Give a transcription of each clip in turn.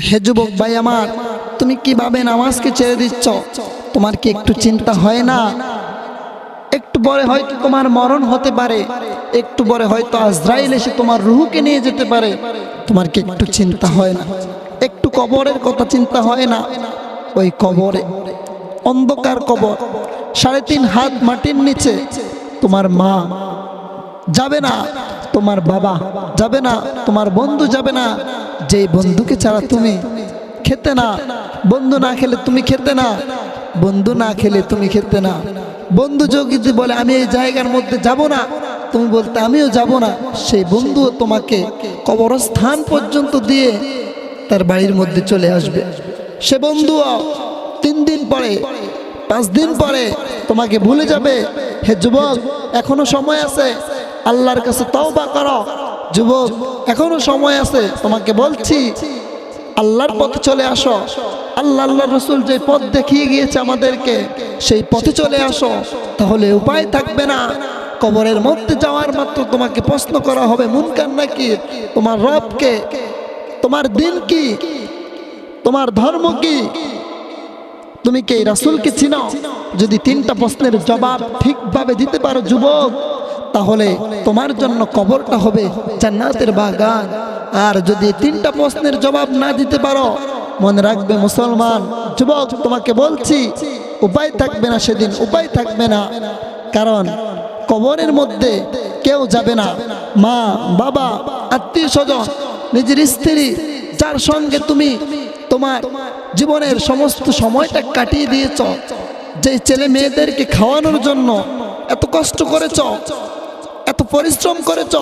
হে যুবক ভাই আমার, তুমি কিভাবে নামাজকে ছেড়ে দিচ্ছ? তোমার কি একটু চিন্তা হয় না? একটু পরে হয়তো তোমার মরণ হতে পারে, একটু পরে হয়তো আজরাইল এসে তোমার রূহকে নিয়ে যেতে পারে। তোমার কি একটু চিন্তা হয় না? একটু কবরের কথা চিন্তা হয় না? ওই কবরে, অন্ধকার কবর, 3.5 হাত মাটির নিচে তোমার মা যাবে না, তোমার বাবা যাবে না, তোমার বন্ধু যাবে না, যেই বন্ধুকে ছাড়া তুমি খেতে না, বন্ধু না খেলে তুমি খেতে না, বন্ধু না খেলে তুমি খেতে না। বন্ধু যদি বলে আমি এই জায়গার মধ্যে যাব না, তুমি বলতে আমিও যাব না, সেই বন্ধু তোমাকে কবরস্থান পর্যন্ত দিয়ে তার বাড়ির মধ্যে চলে আসবে। সে বন্ধু 3 দিন পরে, 5 দিন পরে তোমাকে ভুলে যাবে। হে যুবক, এখনো সময় আছে, আল্লাহর কাছে তওবা করো। যুবক, এখনো সময় আছে, তোমাকে বলছি আল্লাহর পথে চলে আসো। আল্লাহর রাসূল যে পথ দেখিয়ে গিয়েছে আমাদেরকে, সেই পথে চলে আসো। তাহলে উপায় থাকবে না। কবরের মধ্যে যাওয়ার মাত্র তোমাকে প্রশ্ন করা হবে মুনকার নাকির, তোমার রবকে, তোমার দিন কি, তোমার ধর্ম কি, তুমি কি রাসূলকে চিনো? যদি 3টা প্রশ্নের জবাব ঠিকভাবে দিতে পারো যুবক, তাহলে তোমার জন্য কবরটা হবে জান্নাতের বাগান। আর যদি 3টা প্রশ্নের জবাব না দিতে পারো, মনে রাখবে মুসলমান যুবক, তোমাকে বলছি উপায় থাকবে না, সেদিন উপায় থাকবে না। কারণ কবরের মধ্যে কেউ যাবে না। মা, বাবা, আত্মীয় স্বজন, নিজের স্ত্রী, যার সঙ্গে তুমি তোমার জীবনের সমস্ত সময়টা কাটিয়ে দিয়েছ, যে ছেলে মেয়েদেরকে খাওয়ানোর জন্য এত কষ্ট করেছ, এত পরিশ্রম করেছ,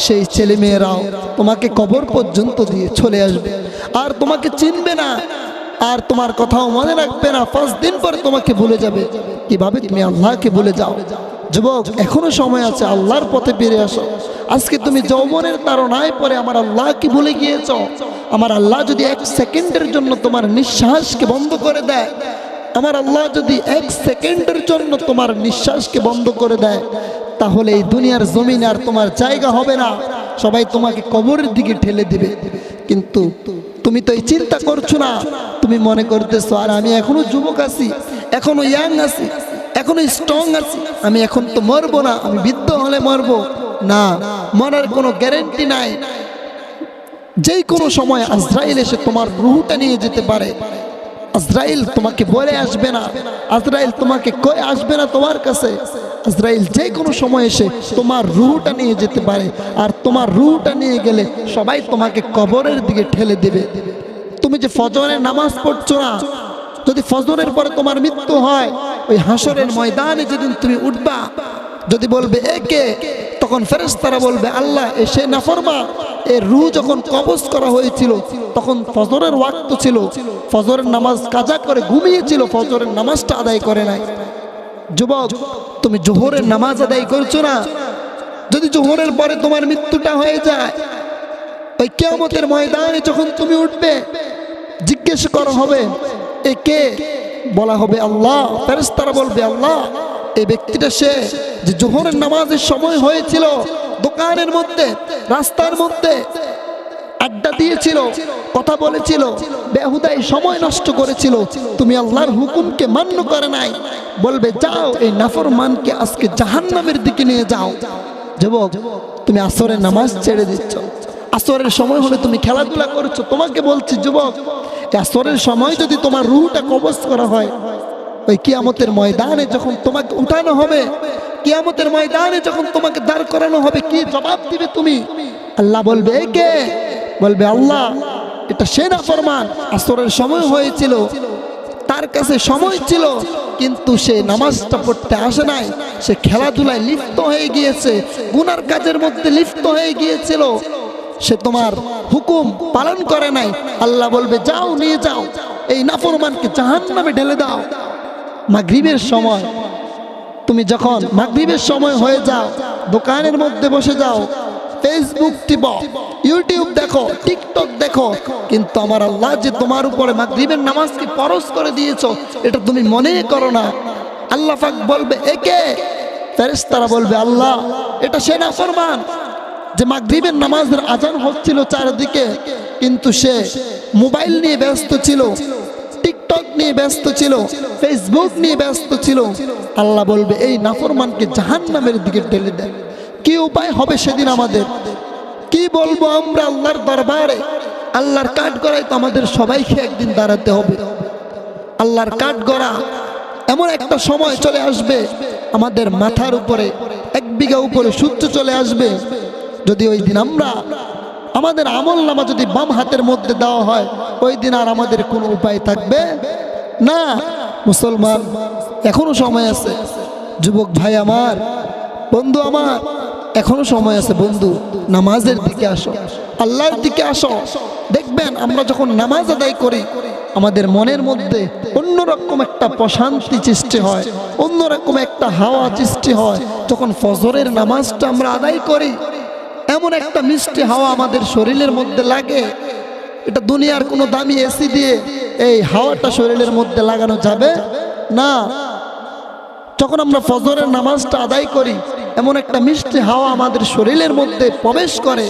সেই ছেলে মেয়েরাও তোমাকে কবর পর্যন্ত দিয়ে চলে আসবে, আর তোমাকে চিনবে না, আর তোমার কথাও মনে রাখবে না। 5 দিন পরে তোমাকে ভুলে যাবে। কিভাবে তুমি আল্লাহকে ভুলে যাও? যুবক, এখনো সময় আছে, আল্লাহর পথে ফিরে আসো। আজকে তুমি যৌবনের তাড়নায় পরে আমার আল্লাহকে ভুলে গিয়েছ। আমার আল্লাহ যদি 1 সেকেন্ডের জন্য তোমার নিঃশ্বাসকে বন্ধ করে দেয়, আমার আল্লাহ যদি 1 সেকেন্ডের জন্য তোমার নিঃশ্বাসকে বন্ধ করে দেয়, তাহলে এই দুনিয়ার জমিনে আর তোমার জায়গা হবে না। সবাই তোমাকে কবরের দিকে ঠেলে দিবে। কিন্তু তুমি তো এই চিন্তা করছো না। তুমি মনে করতেছো আর আমি এখনো যুবক আছি, এখনো ইয়াং আছি, এখনো স্ট্রং আছি, আমি এখন তো মরবো না, আমি বৃদ্ধ হলে মরবো না। মরার কোনো গ্যারান্টি নাই। যেই কোনো সময় আজরাইল এসে তোমার রূহটা নিয়ে যেতে পারে। আজরাইল তোমাকে বলে আসবে না, আজরাইল তোমাকে কয়ে আসবে না তোমার কাছে। আজরাইল যে কোনো সময় এসে তোমার রূহটা নিয়ে যেতে পারে। আর তোমার রূহটা নিয়ে গেলে সবাই তোমাকে কবরের দিকে ঠেলে দেবে। তুমি যে ফজরের নামাজ পড়ছো না, যদি ফজরের পরে তোমার মৃত্যু হয়, ওই হাসরের ময়দানে যেদিন তুমি উঠবা, যদি বলবে একে, তখন ফেরেশতারা বলবে আল্লাহ এসে নাফরমান, এর রূহ যখন কবজ করা হয়েছিল তখন ফজরের ওয়াক্ত ছিল, ফজরের নামাজ কাজা করে ঘুমিয়েছিল, ফজরের নামাজটা আদায় করে নাই। যুবক, তুমি জোহরের নামাজ আদায় করছো না। যদি জোহরের পরে তোমার মৃত্যুটা হয়ে যায়, ওই কিয়ামতের ময়দানে যখন তুমি উঠবে, জিজ্ঞেস করা হবে এ কে? বলা হবে আল্লাহ। ফেরেশতারা বলবে আল্লাহ, এই ব্যক্তিটা সে যে জোহরের নামাজের সময় হয়েছিল, দোকানের মধ্যে, রাস্তার মধ্যে আড্ডা দিয়েছিল, কথা বলেছিল, বেহুদাই সময় নষ্ট করেছিল, তুমি আল্লাহর হুকুমকে মান্য করে নাই। বলবে যাও, এই নাফরমানকে আজকে জাহান্নামের দিকে নিয়ে যাও। যুবক, তুমি আসরের নামাজ ছেড়ে দিচ্ছ। আসরের সময় হলে তুমি খেলাধুলা করছো। তোমাকে বলছি যুবক, আসরের সময় যদি তোমার রূহটা কবজ করা হয়, ওই কিয়ামতের ময়দানে যখন তোমাকে উঠানো হবে, কিয়ামতের ময়দানে যখন তোমাকে দাঁড় করানো হবে, কি জবাব দিবে তুমি? আল্লাহ বলবে কে? বলবে আল্লাহ, এটা সে নাফরমান, আসরের সময় হয়েছিল, তার কাছে সময় ছিল, কিন্তু সে নামাজটা পড়তে আসে নাই, সে খেলাধুলায় লিপ্ত হয়ে গিয়েছে, গুনার কাজের মধ্যে লিপ্ত হয়ে গিয়েছিল, সে তোমার হুকুম পালন করে নাই। আল্লাহ বলবে যাও, নিয়ে যাও, এই নাফরমানকে জাহান্নামে ঢেলে দাও। মাগরিবের সময়, তুমি যখন মাগরিবের সময় হয়ে যাও, দোকানের মধ্যে বসে যাও, ফেসবুক টিপো, ইউটিউব দেখো, টিকটক দেখো, কিন্তু আমার আল্লাহ যে তোমার উপরে মাগরিবের নামাজকে ফরজ করে দিয়েছো, এটা তুমি মনে করো না। আল্লাহ পাক বলবে একে? ফেরেশতারা বলবে আল্লাহ, এটা সে নাফরমান যে মাগরিবের নামাজের আজান হচ্ছিল চারিদিকে, কিন্তু সে মোবাইল নিয়ে ব্যস্ত ছিল, টিকটক নিয়ে ব্যস্ত ছিল, ফেসবুক নিয়ে ব্যস্ত ছিল, আল্লাহ বলবে এই নাফরমানকে জাহান্নামের দিকে ঠেলে দেয়। কি উপায় হবে সেদিন আমাদের? কি বলবো আমরা আল্লাহর দরবারে? আল্লাহর কাঠগড়ায় তো আমাদের সবাইকে একদিন দাঁড়াতে হবে। আল্লাহর কাঠগড়া এমন একটা সময় চলে আসবে, আমাদের মাথার উপরে 1 বিঘা উপরে সূর্য চলে আসবে। যদি ওই দিন আমরা আমাদের আমল নামা যদি বাম হাতের মধ্যে দেওয়া হয়, ওই দিন আর আমাদের কোনো উপায় থাকবে না। মুসলমান, এখনো সময় আছে। যুবক ভাই আমার, বন্ধু আমার, এখনো সময় আছে। বন্ধু, নামাজের দিকে আসো, আল্লাহর দিকে আসো। দেখবেন আমরা যখন নামাজ আদায় করি, আমাদের মনের মধ্যে অন্যরকম একটা প্রশান্তি সৃষ্টি হয়, অন্যরকম একটা হাওয়া সৃষ্টি হয়। যখন ফজরের নামাজটা আমরা আদায় করি, এমন একটা মিষ্টি হাওয়া আমাদের শরীরের মধ্যে লাগে, এটা দুনিয়ার কোনো দামি এসি দিয়ে এই হাওয়াটা শরীরের মধ্যে লাগানো যাবে না। যখন আমরা ফজরের নামাজটা আদায় করি, এমন একটা মিষ্টি হাওয়া আমাদের শরীরের মধ্যে প্রবেশ করে,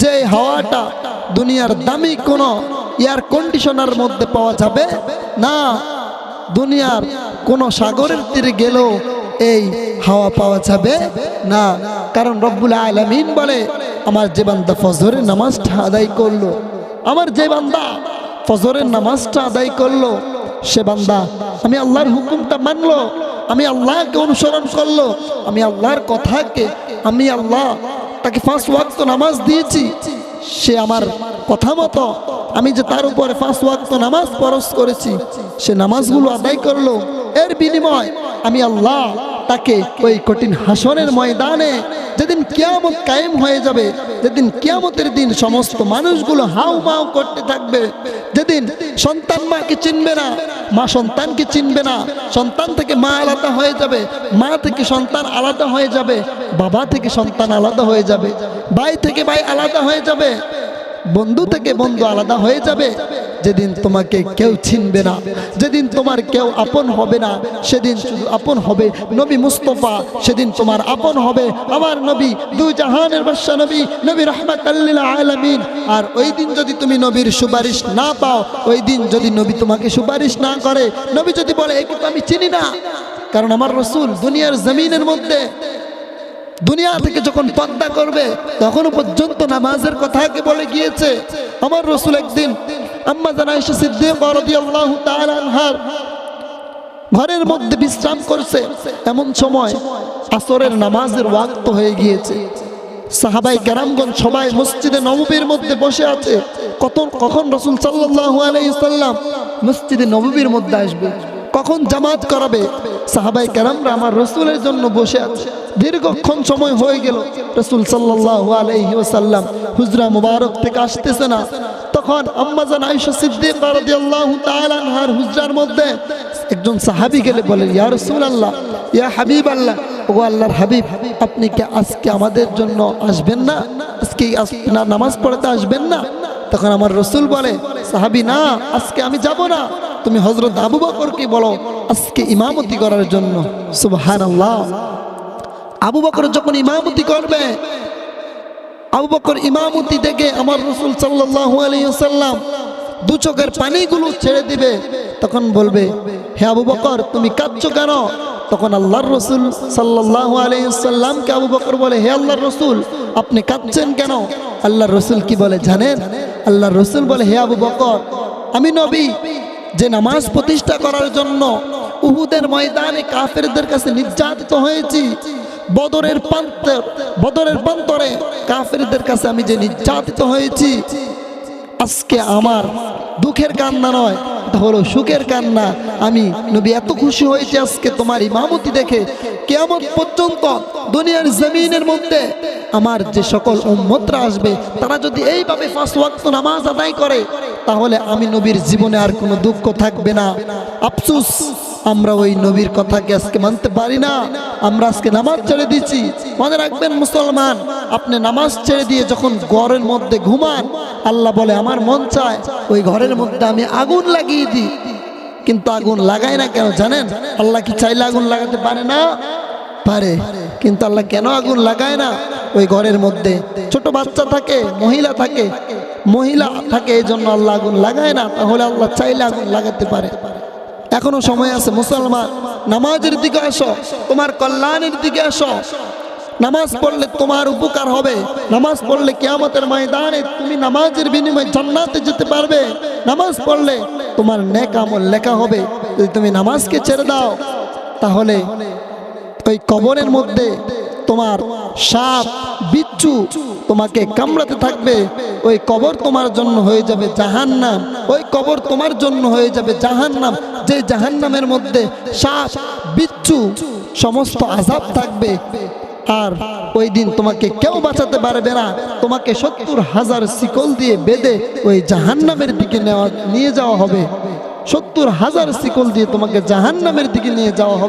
যে হাওয়াটা দুনিয়ার দামি কোনো এয়ার কন্ডিশনার মধ্যে পাওয়া যাবে না। দুনিয়ার কোনো সাগরের তীরে গেলেও এই হাওয়া পাওয়া যাবে না। কারণ রব্বুল আলামিন বলে, আমার যে বান্দা ফজরের নামাজটা আদায় করলো, আমার যে বান্দা ফজরের নামাজটা আদায় করলো, সে বান্দা আমি আল্লাহর হুকুমটা মানলো, আমি আল্লাহকে অনুসরণ করলো, আমি আল্লাহর কথাকে, আমি আল্লাহ তাকে 5 ওয়াক্ত নামাজ দিয়েছি, সে আমার কথা মতো আমি যে তার উপরে 5 ওয়াক্ত নামাজ ফরজ করেছি, সে নামাজগুলো আদায় করলো। এর বিনিময় আমি আল্লাহ তাকে ওই কঠিন হাসরের ময়দানে, যেদিন কিয়ামত কায়েম হয়ে যাবে, যেদিন কিয়ামতের দিন সমস্ত মানুষগুলো হাউ মাউ করতে থাকবে, যেদিন সন্তান মাকে চিনবে না, মা সন্তানকে চিনবে না, সন্তান থেকে মা আলাদা হয়ে যাবে, মা থেকে সন্তান আলাদা হয়ে যাবে, বাবা থেকে সন্তান আলাদা হয়ে যাবে, ভাই থেকে ভাই আলাদা হয়ে যাবে, বন্ধু থেকে বন্ধু আলাদা হয়ে যাবে। যেদিন তোমাকে কেউ চিনবে না, যেদিন তোমার কেউ আপন হবে না, সেদিন শুধু আপন হবে নবী মুস্তাফা। সেদিন তোমার আপন হবে আমার নবী, দুই জাহানের বাদশা নবী, নবী রাহমাতাল লিল আলামিন। আর ওই দিন যদি তুমি নবীর সুপারিশ না পাও, ওই দিন যদি নবী তোমাকে সুপারিশ না করে, নবী যদি বলে একে তো আমি চিনি না, কারণ আমার রাসূল দুনিয়ার জমিনের মধ্যে দুনিয়া থেকে যখন পর্দা করবে, তখনও পর্যন্ত নামাজের কথাকে বলে গিয়েছে। আমার রাসূল একদিন আম্মা জান আয়েশা সিদ্দিকা রাদিয়াল্লাহু তাআলা আনহার ঘরের মধ্যে বিশ্রাম করছে, এমন সময় আসরের নামাজের ওয়াক্ত হয়ে গিয়েছে। সাহাবাই কেরামগণ সবাই মসজিদে নববীর মধ্যে বসে আছে। কখন রাসূল সাল্লাল্লাহু আলাইহি সাল্লাম মসজিদে নববীর মধ্যে আসবে, কখন জামাত করাবে। সাহাবাই কেরামরা আমার রাসূলের জন্য বসে আছে। দীর্ঘক্ষণ সময় হয়ে গেল, রাসূল সাল্লাল্লাহু আলাইহি ওয়াসাল্লাম হুজরা মুবারক থেকে আসতেছে না। তখন আম্মা জান আয়েশা সিদ্দিকা রাদিয়াল্লাহু তাআলা আনহার হুজরার মধ্যে একজন সাহাবী গেলে বলে, ইয়া রাসূলুল্লাহ, ইয়া হাবিবাল্লাহ, ও আল্লাহর হাবিব, আপনি কি আজকে আমাদের জন্য আসবেন না? আজকে নামাজ পড়তে আসবেন না? তখন আমার রাসূল বলে, সাহাবী, না, আজকে আমি যাব না, তুমি হযরত আবু বকরকে বলো আজকে ইমামতি করার জন্য। সুবহানাল্লাহ। আবু বকর যখন ইমামতি করবে, আবু বকর ইমামতি দেখে আমার রাসূল সাল্লাল্লাহু আলাইহি ওয়াসাল্লাম দু চোখের পানিগুলো ছেড়ে দিবে। তখন বলবে, হে আবু বকর, তুমি কাঁদছো কেন? তখন আল্লাহর রাসূল সাল্লাল্লাহু আলাইহি ওয়াসাল্লামকে আবু বকর বলে, হে আল্লাহর রাসূল, আপনি কাঁদছেন কেন? আল্লাহর রাসূল কি বলে জানেন? আল্লাহর রাসূল বলে, হে আবু বকর, আমি নবী যে নামাজ প্রতিষ্ঠা করার জন্য উহুদের ময়দানে কাফেরদের কাছে নির্যাতিত হয়েছি, বদরের প্রান্তরে কাফেরদের কাছে আমি যে নির্যাতিত হয়েছি, আজকে আমার দুঃখের কান্না নয়, এটা হলো সুখের কান্না। আমি নবী এত খুশি হয়েছি আজকে তোমার ইমামতি দেখে, কিয়ামত পর্যন্ত দুনিয়ার জমিনের মধ্যে আমার যে সকল উম্মতরা আসবে, তারা যদি এইভাবে 5 ওয়াক্ত নামাজ আদায় করে, তাহলে আমি নবীর জীবনে আর কোনো দুঃখ থাকবে না। আফসোস, আমরা ওই নবীর কথাকে আজকে মানতে পারি না, আমরা আজকে নামাজ ছেড়ে দিচ্ছি। মনে রাখবেন মুসলমান, আপনি নামাজ ছেড়ে দিয়ে যখন ঘরের মধ্যে ঘুমান, আল্লাহ বলে আমার মন চায় ওই ঘরের মধ্যে আমি আগুন লাগিয়ে দিই, কিন্তু আগুন লাগায় না কেন জানেন? আল্লাহ কি চাইলে আগুন লাগাতে পারে না? পারে, কিন্তু আল্লাহ কেন আগুন লাগায় না? ওই ঘরের মধ্যে ছোট বাচ্চা থাকে, মহিলা থাকে, এই জন্য আল্লাহ আগুন লাগায় না, তাহলে আল্লাহ চাইলে আগুন লাগাতে পারে। এখনো সময় আছে মুসলমান, নামাজের দিকে আসো, তোমার কল্যাণের দিকে আসো। নামাজ পড়লে তোমার উপকার হবে, নামাজ পড়লে কিয়ামতের ময়দানে তুমি নামাজের বিনিময়ে জান্নাতে যেতে পারবে। নামাজ পড়লে তোমার নেক আমল লেখা হবে। যদি তুমি নামাজকে ছেড়ে দাও তাহলে ওই কবরের মধ্যে তোমার সাপ বিচ্ছু তোমাকে কামড়াতে থাকবে। ওই কবর তোমার জন্য হয়ে যাবে জাহান্নাম, ওই কবর তোমার জন্য হয়ে যাবে জাহান্নাম, যে জাহান্নামের মধ্যে সাপ বিচ্ছু সমস্ত আযাব থাকবে। আর ওই দিন তোমাকে কেউ বাঁচাতে পারবে না, তোমাকে 70,000 শিকল দিয়ে বেঁধে ওই জাহান্নামের দিকে নিয়ে যাওয়া হবে। 70,000 শিকল দিয়ে তোমাকে জাহান্নামের দিকে নিয়ে যাওয়া হবে।